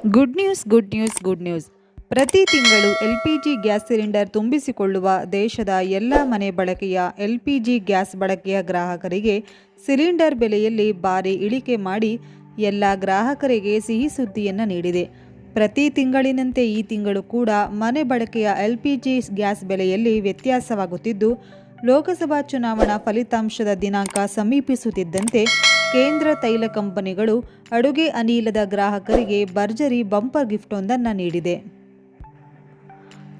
Good news good news good news. ಪ್ರತಿ ತಿಂಗಳು LPG gas cylinder ತುಂಬಿಸಿಕೊಳ್ಳುವ ದೇಶದ ಎಲ್ಲ ಮನೆ ಬಳಕೆಯ LPG ಗ್ಯಾಸ್ ಬಳಕೆಯ ಗ್ರಾಹಕರಿಗೆ ಸಿಲಿಂಡರ್ ಬೆಲೆಯಲ್ಲಿ ಭಾರಿ ಇಳಿಕೆ ಮಾಡಿ ಎಲ್ಲ ಗ್ರಾಹಕರಿಗೆ ಸಿಹಿ ಸುದ್ದಿಯನ್ನು ನೀಡಿದೆ. ಪ್ರತಿ ತಿಂಗಳಿನಂತೆ ಈ ತಿಂಗಳು ಕೂಡ ಮನೆ ಬಳಕೆಯ LPG ಗ್ಯಾಸ್ ಬೆಲೆಯಲ್ಲಿ ವ್ಯತ್ಯಾಸವಾಗುತ್ತಿದ್ದು, ಲೋಕಸಭಾ ಚುನಾವಣಾ ಫಲಿತಾಂಶದ ದಿನಾಂಕ ಸಮೀಪಿಸುತ್ತಿದ್ದಂತೆ ಕೇಂದ್ರ ತೈಲ ಕಂಪನಿಗಳು ಅಡುಗೆ ಅನಿಲದ ಗ್ರಾಹಕರಿಗೆ ಭರ್ಜರಿ ಬಂಪರ್ ಗಿಫ್ಟ್ ಒಂದನ್ನು ನೀಡಿದೆ.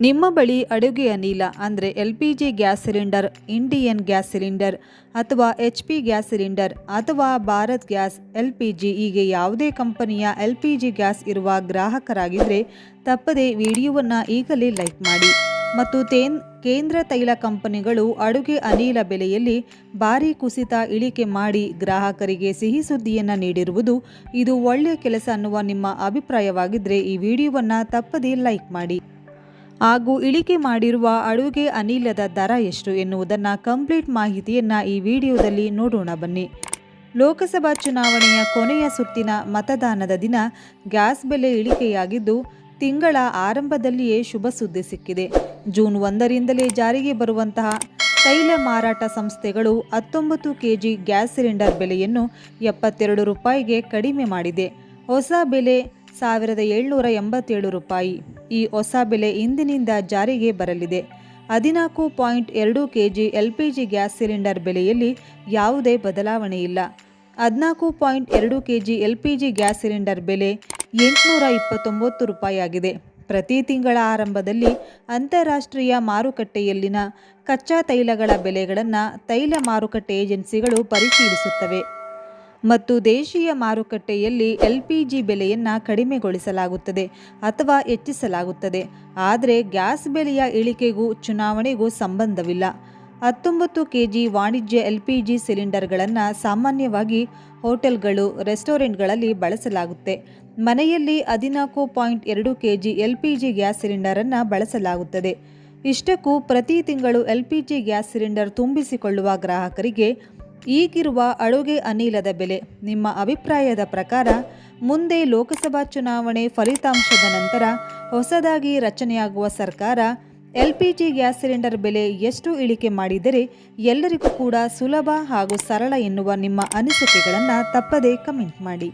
ನಿಮ್ಮ ಬಳಿ ಅಡುಗೆ ಅನಿಲ ಅಂದರೆ LPG gas cylinder, Indian gas cylinder ಅಥವಾ HP ಗ್ಯಾಸ್ ಸಿಲಿಂಡರ್ ಅಥವಾ ಭಾರತ್ ಗ್ಯಾಸ್ LPG ಹೀಗೆ ಯಾವುದೇ ಕಂಪನಿಯ LPG ಗ್ಯಾಸ್ ಇರುವ ಗ್ರಾಹಕರಾಗಿದ್ದರೆ ತಪ್ಪದೆ ವಿಡಿಯೋವನ್ನು ಈಗಲೇ ಲೈಕ್ ಮಾಡಿ. ಮತ್ತು ಕೇಂದ್ರ ತೈಲ ಕಂಪನಿಗಳು ಅಡುಗೆ ಅನಿಲ ಬೆಲೆಯಲ್ಲಿ ಭಾರೀ ಕುಸಿತ ಇಳಿಕೆ ಮಾಡಿ ಗ್ರಾಹಕರಿಗೆ ಸಿಹಿ ಸುದ್ದಿಯನ್ನು ನೀಡಿರುವುದು ಇದು ಒಳ್ಳೆಯ ಕೆಲಸ ಅನ್ನುವ ನಿಮ್ಮ ಅಭಿಪ್ರಾಯವಾಗಿದ್ದರೆ ಈ ವಿಡಿಯೋವನ್ನು ತಪ್ಪದೇ ಲೈಕ್ ಮಾಡಿ. ಹಾಗೂ ಇಳಿಕೆ ಮಾಡಿರುವ ಅಡುಗೆ ಅನಿಲದ ದರ ಎಷ್ಟು ಎನ್ನುವುದನ್ನು ಕಂಪ್ಲೀಟ್ ಮಾಹಿತಿಯನ್ನು ಈ ವಿಡಿಯೋದಲ್ಲಿ ನೋಡೋಣ ಬನ್ನಿ. ಲೋಕಸಭಾ ಚುನಾವಣೆಯ ಕೊನೆಯ ಸುತ್ತಿನ ಮತದಾನದ ದಿನ ಗ್ಯಾಸ್ ಬೆಲೆ ಇಳಿಕೆಯಾಗಿದ್ದು, ತಿಂಗಳ ಆರಂಭದಲ್ಲಿಯೇ ಶುಭ ಸುದ್ದಿ ಸಿಕ್ಕಿದೆ. ಜೂನ್ 1ರಿಂದಲೇ ಜಾರಿಗೆ ಬರುವಂತಹ ತೈಲ ಮಾರಾಟ ಸಂಸ್ಥೆಗಳು 19 kg ಗ್ಯಾಸ್ ಸಿಲಿಂಡರ್ ಬೆಲೆಯನ್ನು 72 ರೂಪಾಯಿಗೆ ಕಡಿಮೆ ಮಾಡಿದೆ. ಹೊಸ ಬೆಲೆ 1787 ರೂಪಾಯಿ. ಈ ಹೊಸ ಬೆಲೆ ಇಂದಿನಿಂದ ಜಾರಿಗೆ ಬರಲಿದೆ. 14.2 kg LPG ಗ್ಯಾಸ್ ಸಿಲಿಂಡರ್ ಬೆಲೆಯಲ್ಲಿ ಯಾವುದೇ ಬದಲಾವಣೆ ಇಲ್ಲ. 14.2 kg LPG ಗ್ಯಾಸ್ ಸಿಲಿಂಡರ್ ಬೆಲೆ 829 ರೂಪಾಯಿ ಆಗಿದೆ. ಪ್ರತಿ ತಿಂಗಳ ಆರಂಭದಲ್ಲಿ ಅಂತಾರಾಷ್ಟ್ರೀಯ ಮಾರುಕಟ್ಟೆಯಲ್ಲಿನ ಕಚ್ಚಾ ತೈಲಗಳ ಬೆಲೆಗಳನ್ನು ತೈಲ ಮಾರುಕಟ್ಟೆ ಏಜೆನ್ಸಿಗಳು ಪರಿಶೀಲಿಸುತ್ತವೆ ಮತ್ತು ದೇಶೀಯ ಮಾರುಕಟ್ಟೆಯಲ್ಲಿ LPG ಬೆಲೆಯನ್ನು ಕಡಿಮೆಗೊಳಿಸಲಾಗುತ್ತದೆ ಅಥವಾ ಹೆಚ್ಚಿಸಲಾಗುತ್ತದೆ. ಆದರೆ ಗ್ಯಾಸ್ ಬೆಲೆಯ ಇಳಿಕೆಗೂ ಚುನಾವಣೆಗೂ ಸಂಬಂಧವಿಲ್ಲ. 19 kg ವಾಣಿಜ್ಯ LPG ಸಿಲಿಂಡರ್ಗಳನ್ನು ಸಾಮಾನ್ಯವಾಗಿ ಹೋಟೆಲ್ಗಳು, ರೆಸ್ಟೋರೆಂಟ್ಗಳಲ್ಲಿ ಬಳಸಲಾಗುತ್ತೆ. ಮನೆಯಲ್ಲಿ 14.2 kg LPG ಗ್ಯಾಸ್ ಸಿಲಿಂಡರನ್ನು ಬಳಸಲಾಗುತ್ತದೆ. ಇಷ್ಟಕ್ಕೂ ಪ್ರತಿ ತಿಂಗಳು LPG ಗ್ಯಾಸ್ ಸಿಲಿಂಡರ್ ತುಂಬಿಸಿಕೊಳ್ಳುವ ಗ್ರಾಹಕರಿಗೆ ಈಗಿರುವ ಅಡುಗೆ ಅನಿಲದ ಬೆಲೆ ನಿಮ್ಮ ಅಭಿಪ್ರಾಯದ ಪ್ರಕಾರ ಮುಂದೆ ಲೋಕಸಭಾ ಚುನಾವಣೆ ಫಲಿತಾಂಶದ ನಂತರ ಹೊಸದಾಗಿ ರಚನೆಯಾಗುವ ಸರ್ಕಾರ LPG ಗ್ಯಾಸ್ ಸಿಲಿಂಡರ್ ಬೆಲೆ ಎಷ್ಟು ಇಳಿಕೆ ಮಾಡಿದರೆ ಎಲ್ಲರಿಗೂ ಕೂಡ ಸುಲಭ ಹಾಗೂ ಸರಳ ಎನ್ನುವ ನಿಮ್ಮ ಅನಿಸಿಕೆಗಳನ್ನು ತಪ್ಪದೇ ಕಮೆಂಟ್ ಮಾಡಿ.